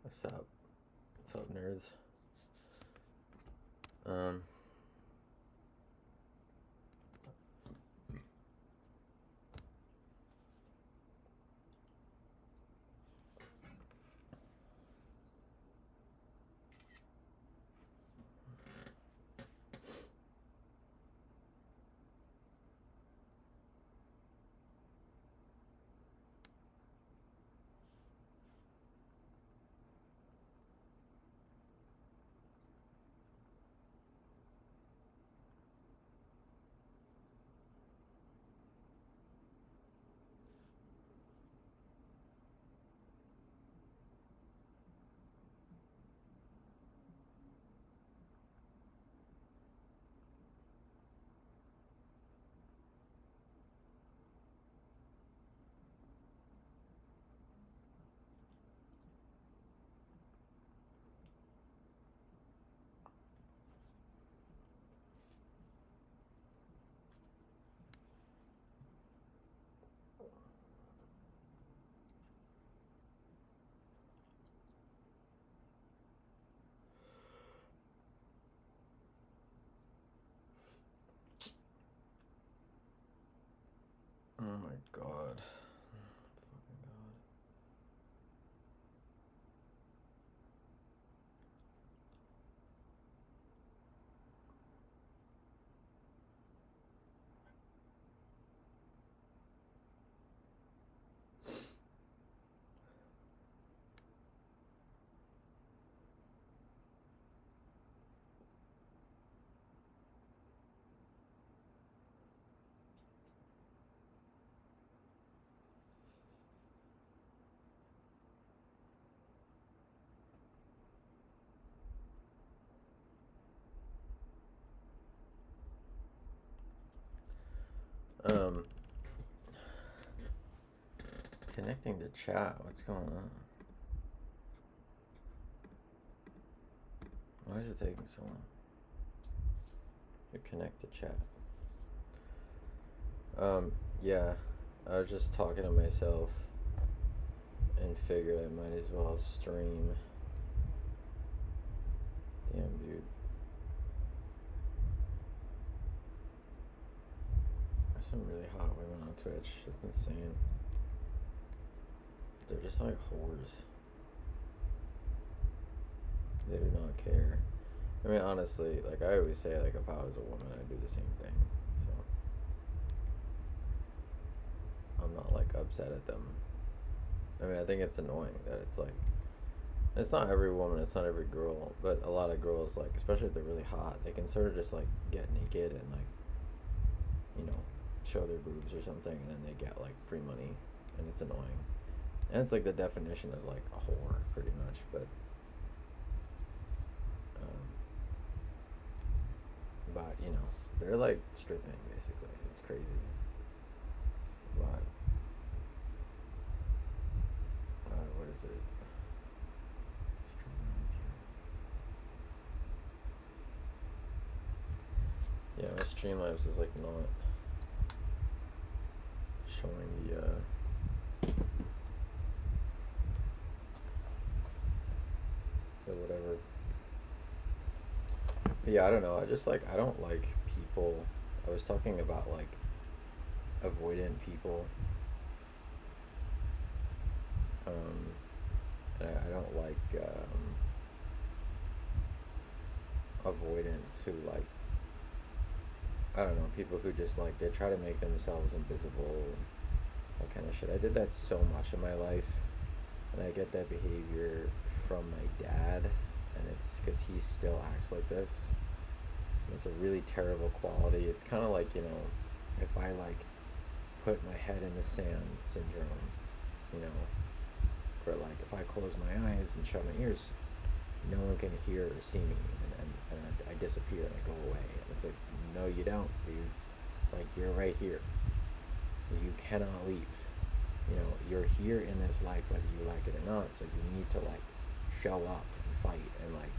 What's up? What's up, nerds? Um, oh my god. Fucking god. Um, Connecting to chat. What's going on? Why is it taking so long to connect to chat? Yeah, I was just talking to myself and figured I might as well stream. Damn, dude. There's some really hot women on Twitch. It's insane. They're just like whores. They do not care. I mean, honestly, like I always say, like if I was a woman, I'd do the same thing. So I'm not like upset at them. I mean, I think it's annoying that it's like, it's not every woman, it's not every girl, but a lot of girls, like, especially if they're really hot, they can sort of just like get naked and like, you know, show their boobs or something, and then they get like free money, and it's annoying. And it's like the definition of like a whore, pretty much, but you know, they're like stripping basically. It's crazy. But what is it? Yeah, my Streamlabs is like not showing the whatever. But yeah, I don't know. I don't like people. I was talking about like avoidant people. And I don't like avoidants who like, I don't know, people who just like, they try to make themselves invisible and that kind of shit. I did that so much in my life, and I get that behavior from my dad, and it's because he still acts like this. And it's a really terrible quality. It's kind of like, you know, if I like put my head in the sand syndrome, you know, where like if I close my eyes and shut my ears, no one can hear or see me, and I disappear and I go away. And it's like, no, you don't, dude. Like, you're right here. You cannot leave. You know, you're here in this life whether you like it or not, so you need to like show up and fight, and like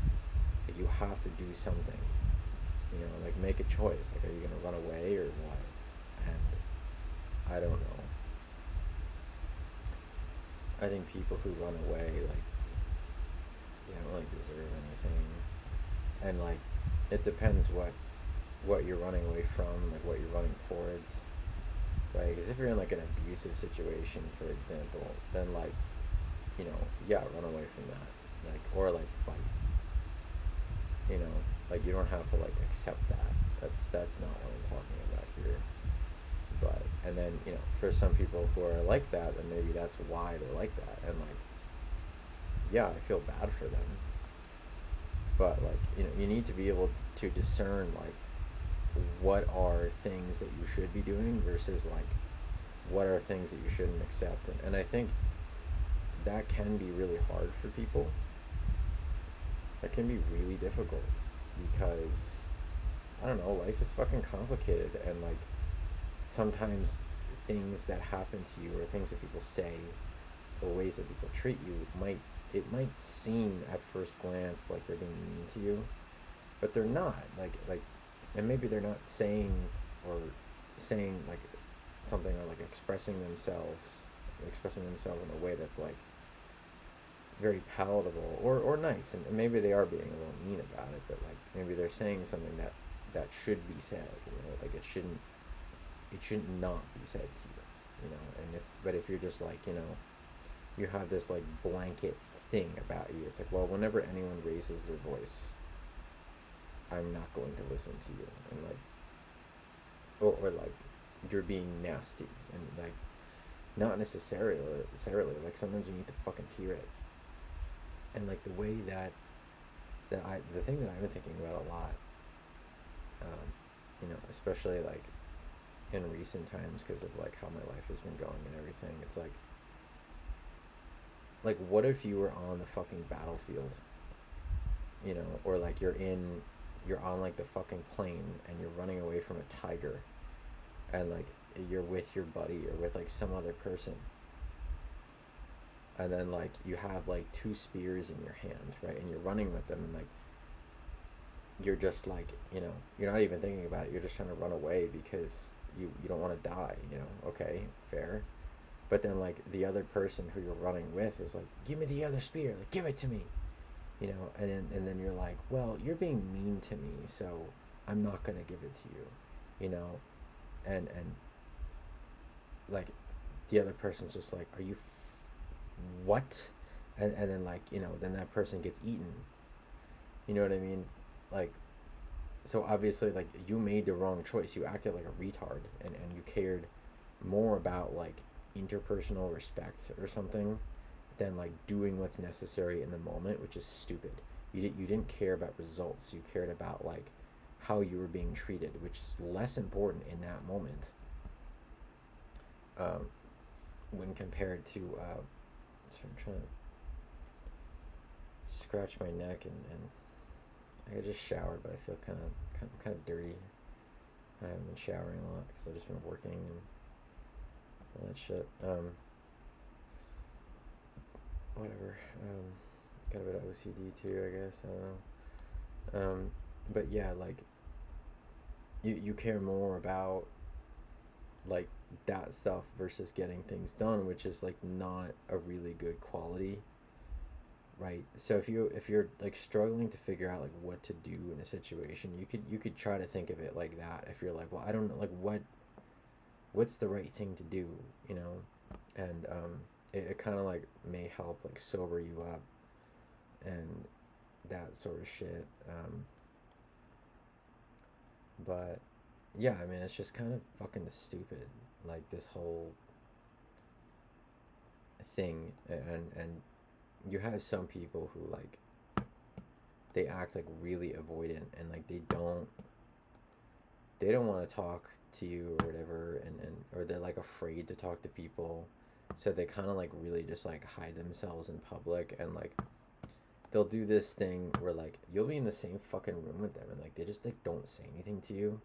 you have to do something. You know, like make a choice. Like, are you gonna run away or what? And I don't know. I think people who run away, like, they don't really deserve anything. And like, it depends what you're running away from, like what you're running towards, right? Because if you're in like an abusive situation, for example, then like, you know, yeah, run away from that, like, or like fight, you know, like you don't have to like accept that. That's not what I'm talking about here. But and then you know, for some people who are like that, then maybe that's why they're like that, and like, yeah, I feel bad for them, but like, you know, you need to be able to discern like what are things that you should be doing versus like what are things that you shouldn't accept. And I think that can be really hard for people. That can be really difficult because I don't know, life is fucking complicated, and like sometimes things that happen to you or things that people say or ways that people treat you might seem at first glance like they're being mean to you, but they're not. Like, and maybe they're not or saying like something, or like expressing themselves in a way that's like very palatable or nice, and maybe they are being a little mean about it, but like maybe they're saying something that should be said, you know, like it should not be said to you, you know. And if you're just like, you know, you have this like blanket thing about you, it's like, well, whenever anyone raises their voice, I'm not going to listen to you, and like, or like you're being nasty, and like not necessarily like sometimes you need to fucking hear it. And like the way the thing that I've been thinking about a lot, um, you know, especially like in recent times because of like how my life has been going and everything, it's like what if you were on the fucking battlefield, you know, or like you're on like the fucking plane and you're running away from a tiger, and like you're with your buddy or with like some other person, and then like you have like two spears in your hand, right, and you're running with them, and like you're just like, you know, you're not even thinking about it, you're just trying to run away because you don't want to die, you know. Okay, fair. But then like the other person who you're running with is like, give me the other spear, like give it to me, you know. And then you're like, well, you're being mean to me, so I'm not gonna give it to you, you know. And like the other person's just like, are you what? And then like, you know, then that person gets eaten, you know what I mean? Like, so obviously like you made the wrong choice, you acted like a retard, and you cared more about like interpersonal respect or something than like doing what's necessary in the moment, which is stupid. You didn't care about results, you cared about like how you were being treated, which is less important in that moment, um, when compared to so I'm trying to scratch my neck, and I just showered, but I feel kind of dirty. I haven't been showering a lot because I've just been working and all that shit. Whatever. Got a bit of OCD too, I guess. I don't know. But yeah, like you care more about like that stuff versus getting things done, which is like not a really good quality, right? So if you're like struggling to figure out like what to do in a situation, you could try to think of it like that. If you're like, well, I don't know, like what's the right thing to do, you know. And it kind of like may help like sober you up and that sort of shit. But yeah, I mean, it's just kind of fucking stupid, like this whole thing. And you have some people who like they act like really avoidant, and like they don't want to talk to you or whatever, and or they're like afraid to talk to people, so they kind of like really just like hide themselves in public, and like they'll do this thing where like you'll be in the same fucking room with them, and like they just like don't say anything to you,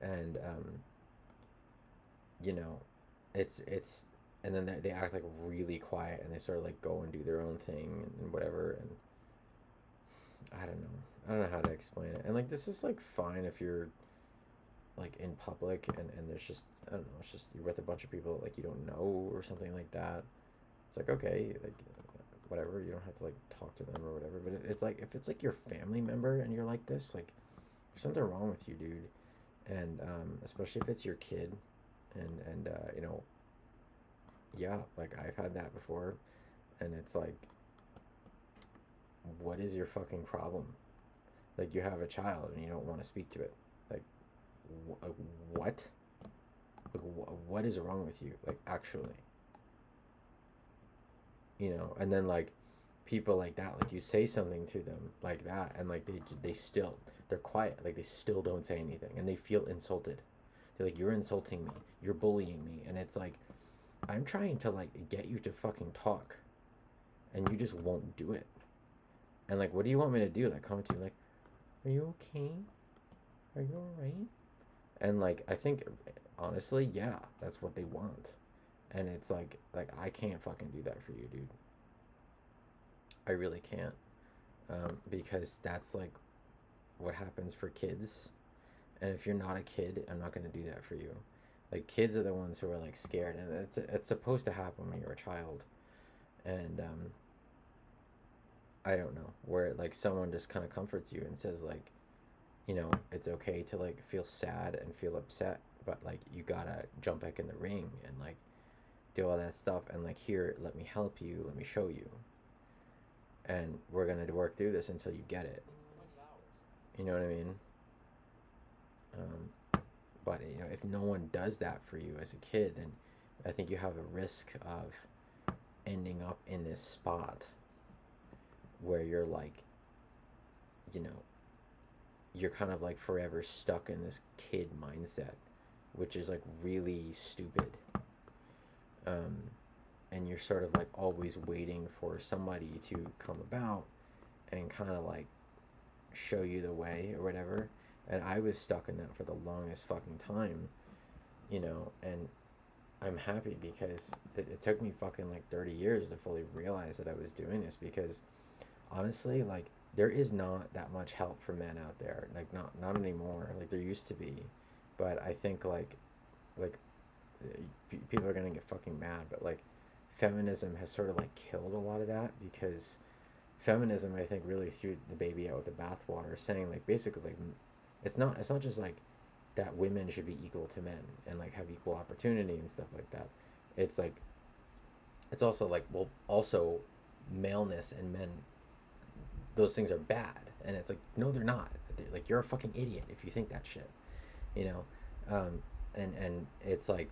and you know, it's and then they act like really quiet, and they sort of like go and do their own thing and whatever. And I don't know how to explain it. And like this is like fine if you're like in public, and there's just, I don't know, it's just you're with a bunch of people like you don't know or something like that. It's like, okay, like whatever. You don't have to like talk to them or whatever. But it's like if it's like your family member and you're like this, like there's something wrong with you, dude. And especially if it's your kid, and you know, yeah, like I've had that before, and it's like, what is your fucking problem? Like you have a child and you don't want to speak to it. Like, what? Like, what is wrong with you? Like, actually, you know. And then like people like that, like you say something to them like that, and like they still they're quiet. Like they still don't say anything, and they feel insulted. They're like, you're insulting me, you're bullying me, and it's like, I'm trying to like get you to fucking talk, and you just won't do it. And like, what do you want me to do? Like, come to you like, are you okay? Are you alright? And like, I think honestly, yeah, that's what they want. And it's like I can't fucking do that for you, dude. I really can't. Because that's like what happens for kids. And if you're not a kid, I'm not gonna do that for you. Like kids are the ones who are like scared, and it's supposed to happen when you're a child. And I don't know, where like someone just kind of comforts you and says like, you know, it's okay to like feel sad and feel upset, but like you gotta jump back in the ring and like do all that stuff, and like, here, let me help you, let me show you, and we're gonna work through this until you get it. You know what I mean? But you know, if no one does that for you as a kid, then I think you have a risk of ending up in this spot where you're like, you know, you're kind of like forever stuck in this kid mindset, which is like really stupid. Um, and you're sort of like always waiting for somebody to come about and kind of like show you the way or whatever. And I was stuck in that for the longest fucking time, you know, and I'm happy because it took me fucking like 30 years to fully realize that I was doing this, because honestly, like, there is not that much help for men out there. Like, not anymore. Like, there used to be. But I think like people are gonna get fucking mad, but like feminism has sort of like killed a lot of that, because feminism, I think, really threw the baby out with the bathwater, saying like basically like it's not just like that women should be equal to men and like have equal opportunity and stuff like that. It's like, it's also like, well, also maleness and men, those things are bad, and it's like, no, they're not. Like, you're a fucking idiot if you think that shit, you know. And it's like,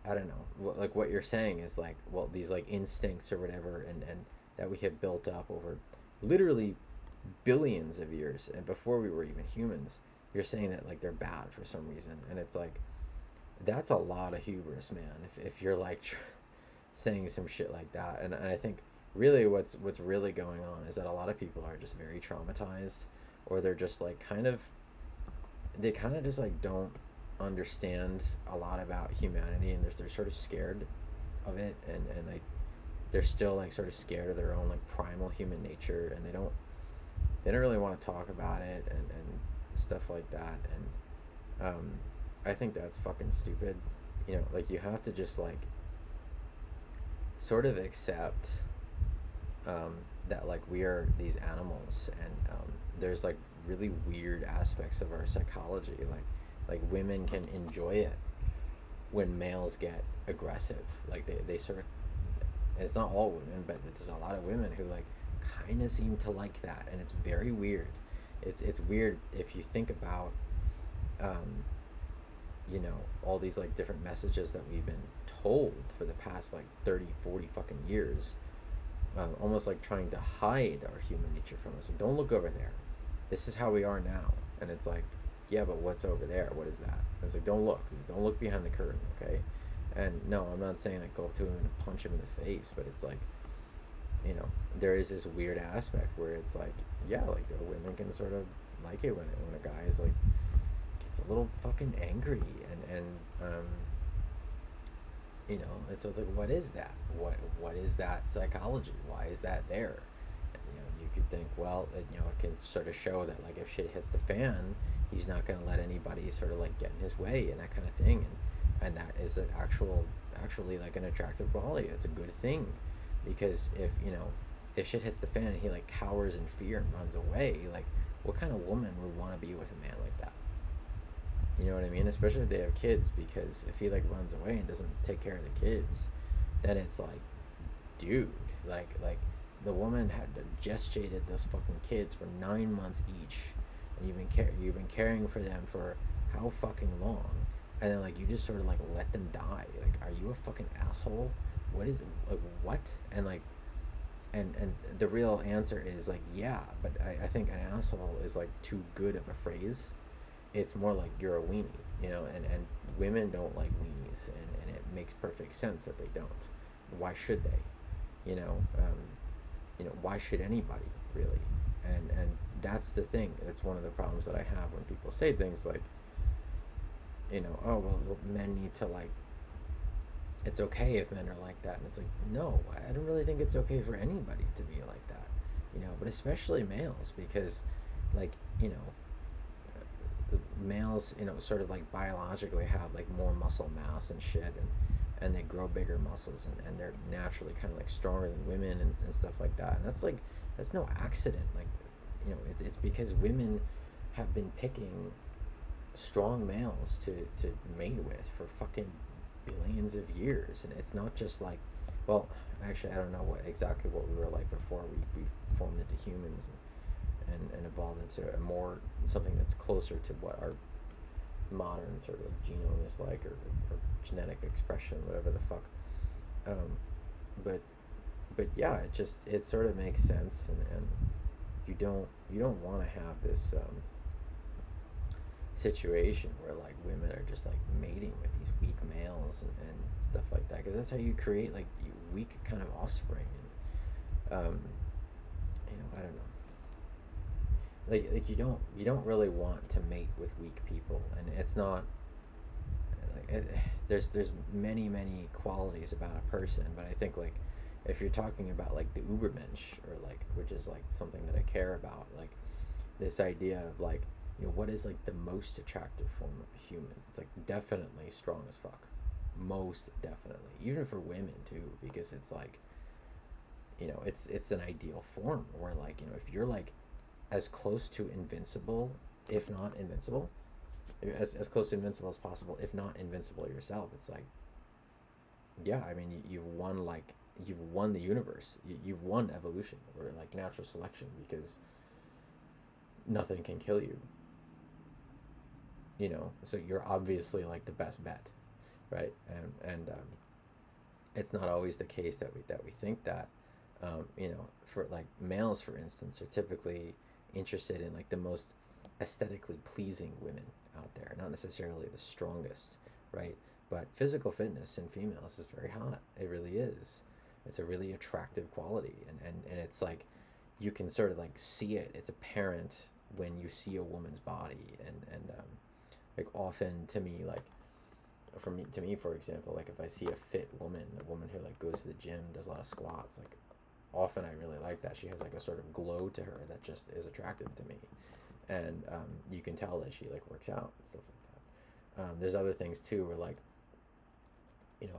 I don't know, like what you're saying is like, well, these like instincts or whatever, and that we have built up over literally billions of years, and before we were even humans, you're saying that like they're bad for some reason. And it's like, that's a lot of hubris, man, if you're like saying some shit like that. And I think really what's really going on is that a lot of people are just very traumatized, or they're just like they kind of just like don't understand a lot about humanity, and they're sort of scared of it, and like they're still like sort of scared of their own like primal human nature, and they don't really want to talk about it, and stuff like that. And I think that's fucking stupid. You know, like, you have to just like sort of accept that like we are these animals, and there's like really weird aspects of our psychology, like women can enjoy it when males get aggressive. Like they sort of, and it's not all women, but there's a lot of women who like kind of seem to like that, and it's very weird. It's weird if you think about you know, all these like different messages that we've been told for the past like 30-40 fucking years, almost like trying to hide our human nature from us. Like, don't look over there, this is how we are now. And it's like, yeah, but what's over there? What is that? And it's like, don't look behind the curtain, okay? And no, I'm not saying like go up to him and punch him in the face, but it's like, you know, there is this weird aspect where it's like, yeah, like the women can sort of like it when a guy is like gets a little fucking angry, and you know, and so it's like, what is that? What is that psychology? Why is that there? And, you know, you could think, well, you know, it can sort of show that like if shit hits the fan, he's not going to let anybody sort of like get in his way and that kind of thing, and that is actually like an attractive quality. It's a good thing, because if, you know, if shit hits the fan and he like cowers in fear and runs away, like what kind of woman would want to be with a man like that? You know what I mean? Especially if they have kids, because if he like runs away and doesn't take care of the kids, then it's like, dude, like the woman had gestated those fucking kids for 9 months each, and you've been caring for them for how fucking long, and then like you just sort of like let them die. Like, are you a fucking asshole? What is like what? And like and the real answer is like, yeah, but I think an asshole is like too good of a phrase. It's more like you're a weenie, you know, and women don't like weenies, and it makes perfect sense that they don't. Why should they? Why should anybody really? And that's the thing. That's one of the problems that I have when people say things like, oh well, men need to like. It's okay if men are like that, and it's like, no, I don't really think it's okay for anybody to be like that, but especially males, because, like, males, sort of like biologically have like more muscle mass and shit, and they grow bigger muscles, and they're naturally kind of like stronger than women, and stuff like that. And that's no accident. Like, it's because women have been picking strong males to mate with for fucking billions of years. And it's not just like, well, actually I don't know exactly what we were like before we formed into humans, and evolved into a more something that's closer to what our modern sort of like genome is like, or genetic expression, whatever the fuck. um, but yeah, it sort of makes sense, and you don't want to have this situation where like women are just like mating with these weak males, and stuff like that, because that's how you create like weak kind of offspring. And I don't know, like you don't really want to mate with weak people. And it's not like there's many qualities about a person, but I think like if you're talking about like the ubermensch, or like, which is like something that I care about, like this idea of like, what is like the most attractive form of a human? It's like definitely strong as fuck, most definitely, even for women too, because it's like, it's an ideal form where like, if you're like as close to invincible, if not invincible, as close to invincible as possible, if not invincible yourself, it's like, yeah, I mean, you've won the universe. You've won evolution, or like natural selection, because nothing can kill you. So you're obviously like the best bet, right? And it's not always the case that we think that. For like males, for instance, are typically interested in like the most aesthetically pleasing women out there, not necessarily the strongest, right? But physical fitness in females is very hot. It really is. It's a really attractive quality, and it's like you can sort of like see it. It's apparent when you see a woman's body, and like often to me, like to me, for example, like if I see a fit woman, a woman who like goes to the gym, does a lot of squats, like often I really like that. She has like a sort of glow to her that just is attractive to me, and you can tell that she like works out and stuff like that. There's other things too, where like,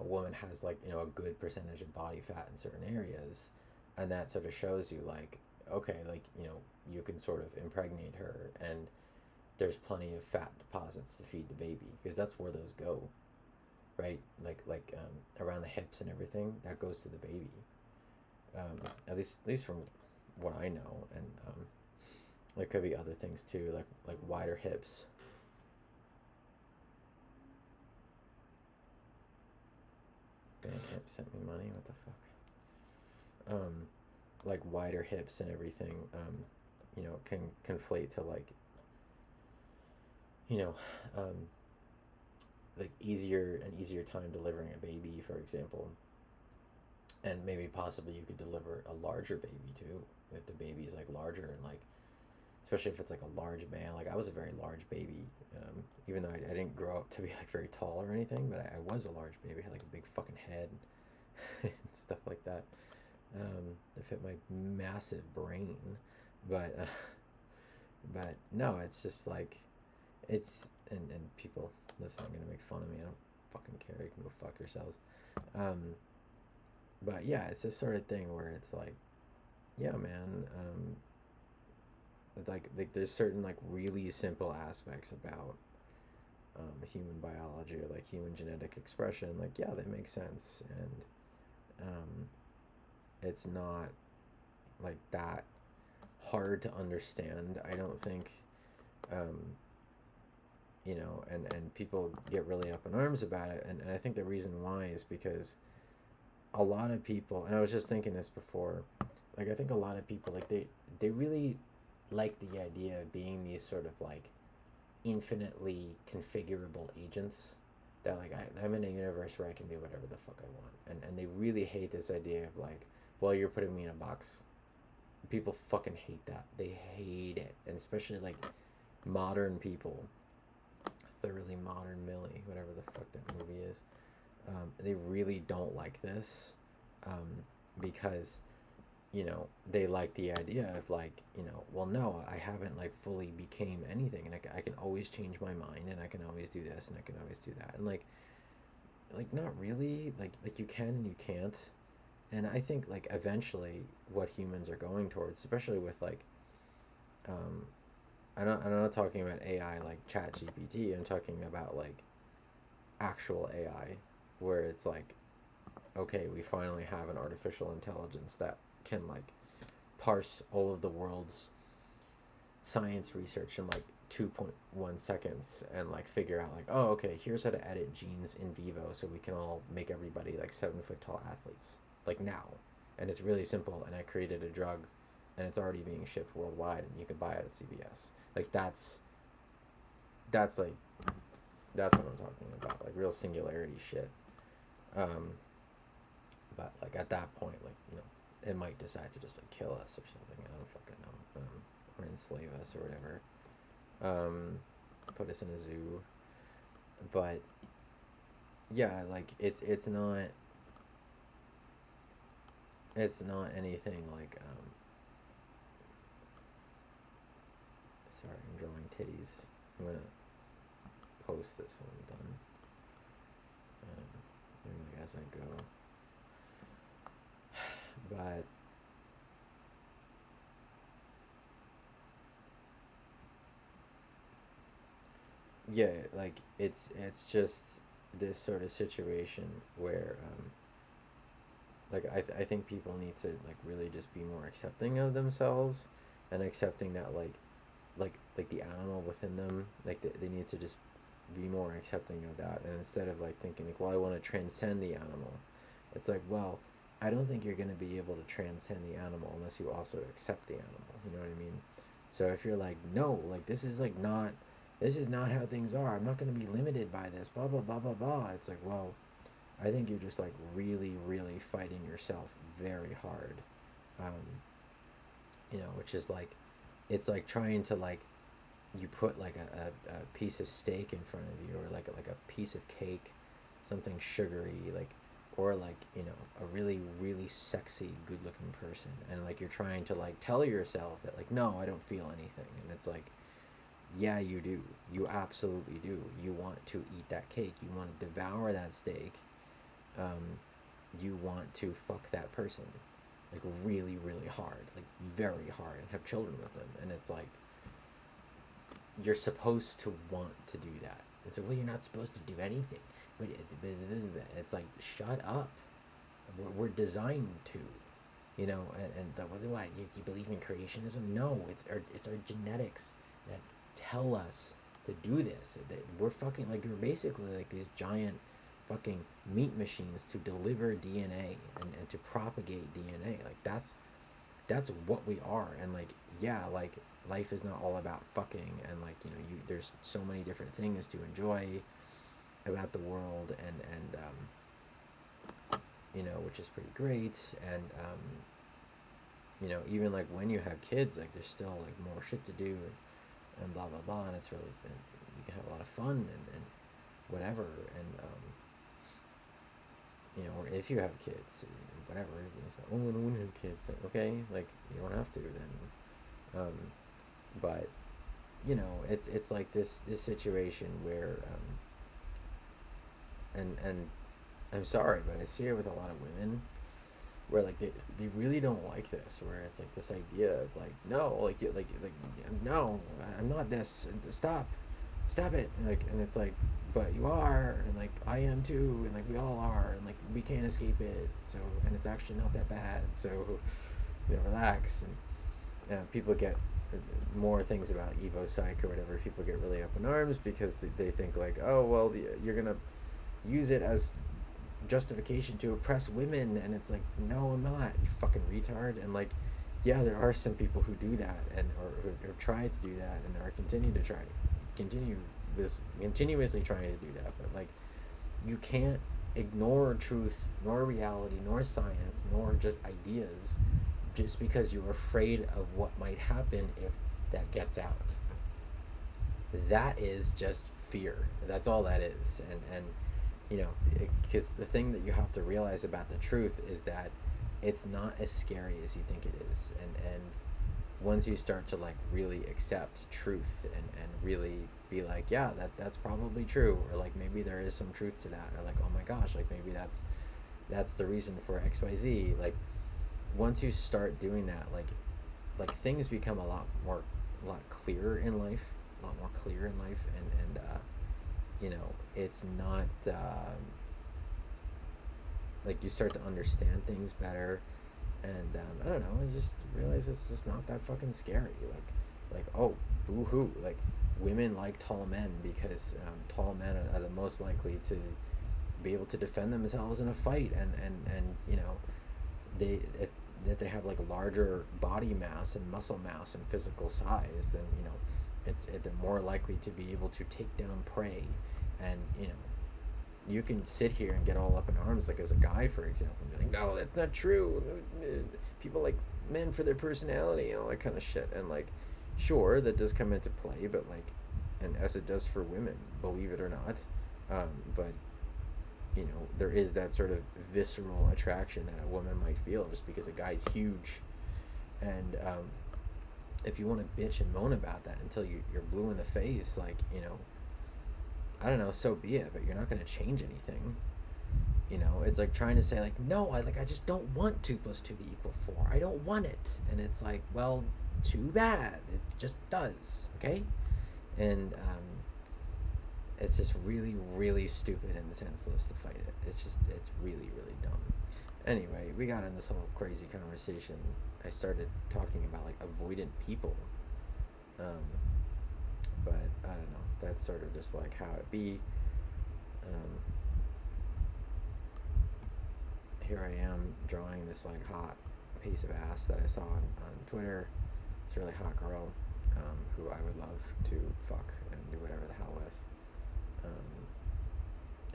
a woman has like, a good percentage of body fat in certain areas, and that sort of shows you like, okay, like, you can sort of impregnate her, and there's plenty of fat deposits to feed the baby, because that's where those go, right? Around the hips and everything, that goes to the baby. At least from what I know, and there could be other things too, like wider hips. Bandcamp sent me money. What the fuck? Like wider hips and everything, can conflate to like, you know, um, like easier time delivering a baby, for example. And maybe possibly you could deliver a larger baby too, if the baby's like larger, and like, especially if it's like a large male. Like I was a very large baby, even though I didn't grow up to be like very tall or anything, but I was a large baby. I had like a big fucking head and stuff like that, to fit my massive brain. But but no, it's just like, and people, listen, I'm gonna make fun of me. I don't fucking care. You can go fuck yourselves. But yeah, it's this sort of thing where it's like, yeah, man. Like there's certain like really simple aspects about human biology or like human genetic expression. Like yeah, they make sense, and it's not like that hard to understand. I don't think. Um, and people get really up in arms about it, and I think the reason why is because a lot of people, and I was just thinking this before, like I think a lot of people like they really like the idea of being these sort of like infinitely configurable agents that like I'm in a universe where I can do whatever the fuck I want, and they really hate this idea of like, well, you're putting me in a box. People fucking hate that. They hate it, and especially like modern people, thoroughly modern Millie, whatever the fuck that movie is. They really don't like this, um, because they like the idea of like, well, no, I haven't like fully became anything, and I can always change my mind, and I can always do this, and I can always do that, and like not really, like you can and you can't. And I think like eventually what humans are going towards, especially with like, um, I'm not talking about AI like Chat GPT. I'm talking about like actual AI, where it's like, okay, we finally have an artificial intelligence that can like parse all of the world's science research in like 2.1 seconds and like figure out like, oh, okay, here's how to edit genes in vivo so we can all make everybody like 7 foot tall athletes like now. And it's really simple, and I created a drug, and it's already being shipped worldwide, and you can buy it at CVS. Like that's like that's what I'm talking about, like real singularity shit. um but like at that point, like, it might decide to just like kill us or something. I don't fucking know. Or enslave us or whatever. Put us in a zoo. But yeah, like it's not anything like sorry, I'm drawing titties. I'm gonna post this when I'm done. Like as I go. But yeah, like it's just this sort of situation where like I think people need to like really just be more accepting of themselves, and accepting that like the animal within them, like they need to just be more accepting of that, and instead of like thinking like, well, I want to transcend the animal, it's like, well, I don't think you're going to be able to transcend the animal unless you also accept the animal, you know what I mean? So if you're like, no, like this is not how things are, I'm not going to be limited by this, blah blah blah blah blah, it's like, well, I think you're just like really, really fighting yourself very hard. Um, which is like, it's like trying to like, you put like a piece of steak in front of you, or like a piece of cake, something sugary, like, or like, a really, really sexy, good looking person. And like, you're trying to like tell yourself that like, no, I don't feel anything. And it's like, yeah, you do. You absolutely do. You want to eat that cake. You want to devour that steak. um, you want to fuck that person like really, really hard, like very hard, and have children with them. And it's like, you're supposed to want to do that. It's like, well, you're not supposed to do anything. But it's like, shut up. We're designed to, what, you believe in creationism? No, it's our genetics that tell us to do this. That we're fucking like, we're basically like these giant fucking meat machines to deliver DNA, and to propagate DNA. Like that's what we are. And like, yeah, like life is not all about fucking, and like, there's so many different things to enjoy about the world, and which is pretty great. And even like when you have kids, like there's still like more shit to do, and blah blah blah, and it's really, and you can have a lot of fun, and whatever. And or if you have kids, whatever, it's like, oh, I don't want to have kids. Okay, like, you don't have to then. But it's like this situation where and I'm sorry, but I see it with a lot of women, where like they really don't like this, where it's like this idea of like, no, like no, I'm not this, stop it, and it's like, but you are, and like I am too, and like we all are, and like we can't escape it, so, and it's actually not that bad, so, relax. And people get more things about evopsych or whatever, people get really up in arms because they think like, oh well, you're gonna use it as justification to oppress women, and it's like, no, I'm not, you fucking retard. And like, yeah, there are some people who do that, and or who have tried to do that, and are continuously trying to do that. But like, you can't ignore truth, nor reality, nor science, nor just ideas, just because you're afraid of what might happen if that gets out. That is just fear. That's all that is. And because the thing that you have to realize about the truth is that it's not as scary as you think it is. And once you start to like really accept truth, and really be like, yeah, that's probably true, or like maybe there is some truth to that, or like, oh my gosh, like maybe that's the reason for XYZ. Like, once you start doing that, like things become a lot clearer in life, a lot more clear in life. And it's not, like, you start to understand things better. And I don't know, I just realize it's just not that fucking scary. Like, oh, boo hoo, like, women like tall men because tall men are the most likely to be able to defend themselves in a fight. And they it, that they have like larger body mass and muscle mass and physical size, then they're more likely to be able to take down prey. And you can sit here and get all up in arms, like as a guy, for example, and be like, no, that's not true, people like men for their personality and all that kind of shit. And like, sure, that does come into play, but like, and as it does for women, believe it or not. But there is that sort of visceral attraction that a woman might feel just because a guy's huge. And if you want to bitch and moan about that until you're blue in the face, like, I don't know, so be it, but you're not going to change anything. It's like trying to say, like, no, I just don't want 2 + 2 to equal 4. I don't want it. And it's like, well, too bad. It just does, okay? And it's just really, really stupid and senseless to fight it. It's really, really dumb. Anyway, we got in this whole crazy conversation. I started talking about like avoidant people. But I don't know. That's sort of just like how it be. Here I am drawing this like hot piece of ass that I saw on Twitter. It's a really hot girl, who I would love to fuck and do whatever the hell with.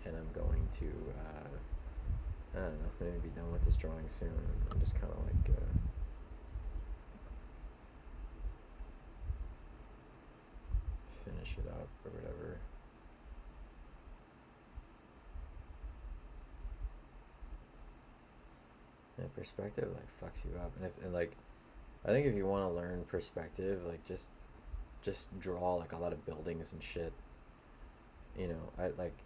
And I'm going to, I don't know, maybe be done with this drawing soon. I'm just kind of like, finish it up or whatever. And perspective like fucks you up. And like, I think if you want to learn perspective, like just draw like a lot of buildings and shit. I like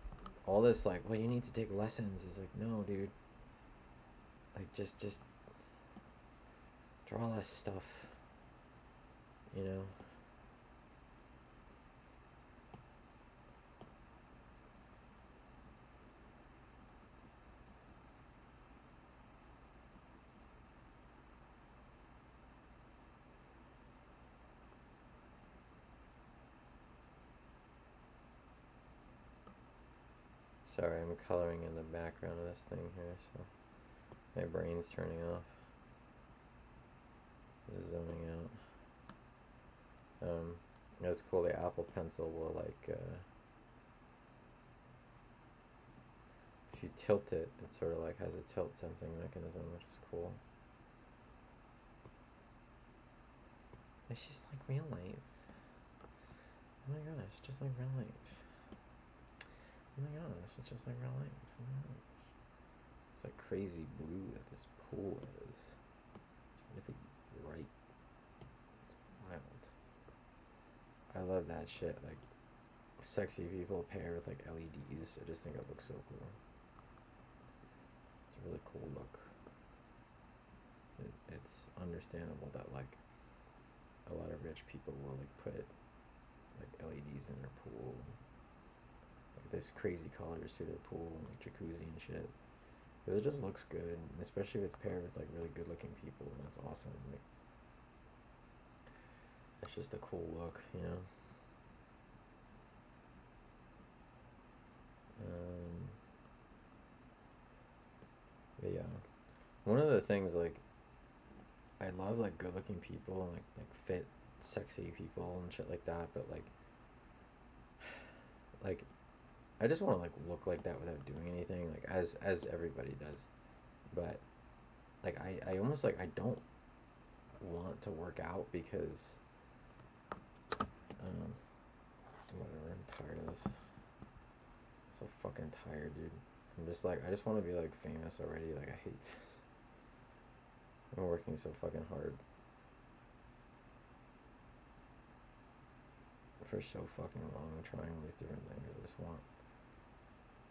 all this like, well, you need to take lessons. It's like, no, dude. Like just draw a lot of stuff. Sorry, I'm coloring in the background of this thing here, so my brain's turning off. Just zoning out. That's cool. The Apple Pencil will like, if you tilt it, it sort of like has a tilt sensing mechanism, which is cool. It's just like real life. Oh my gosh, just like real life. Oh my gosh, it's just like real life. Oh my gosh. It's like crazy blue that this pool is. It's really bright. It's wild. I love that shit. Like, sexy people paired with like LEDs. I just think it looks so cool. It's a really cool look. It's understandable that like a lot of rich people will like put like LEDs in their pool, like this crazy colors to their pool, and like jacuzzi and shit. Because it just looks good, and especially if it's paired with like really good looking people. That's awesome. Like it's just a cool look, you know. Um, but yeah, one of the things like I love like good looking people and like fit, sexy people and shit like that. But like I just want to like look like that without doing anything, like as everybody does. But like I almost like I don't want to work out because um whatever. I'm tired of this. So fucking tired, dude. I'm just like I just want to be like famous already. Like I hate this. I'm working so fucking hard for so fucking long, trying all these different things.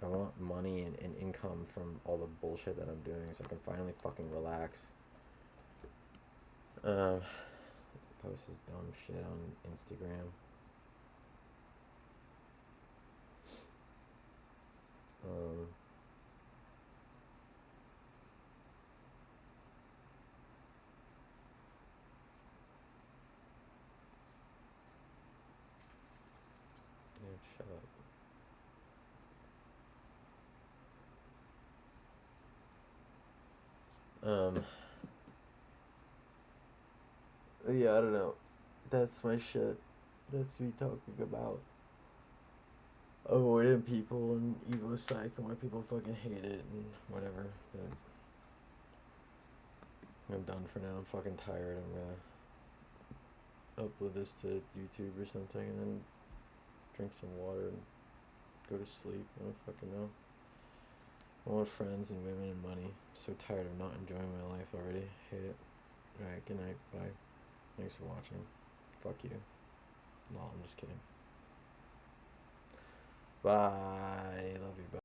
I want money and income from all the bullshit that I'm doing so I can finally fucking relax. Um, post this dumb shit on Instagram. Um, yeah, shut up. Yeah, I don't know. That's my shit. That's me talking about avoidant people and evopsych and why people fucking hate it and whatever. But I'm done for now. I'm fucking tired. I'm gonna upload this to YouTube or something and then drink some water and go to sleep. I don't fucking know. I want friends and women and money. I'm so tired of not enjoying my life already. Hate it. Alright, good night. Bye. Thanks for watching. Fuck you. No, I'm just kidding. Bye. Love you. Bye.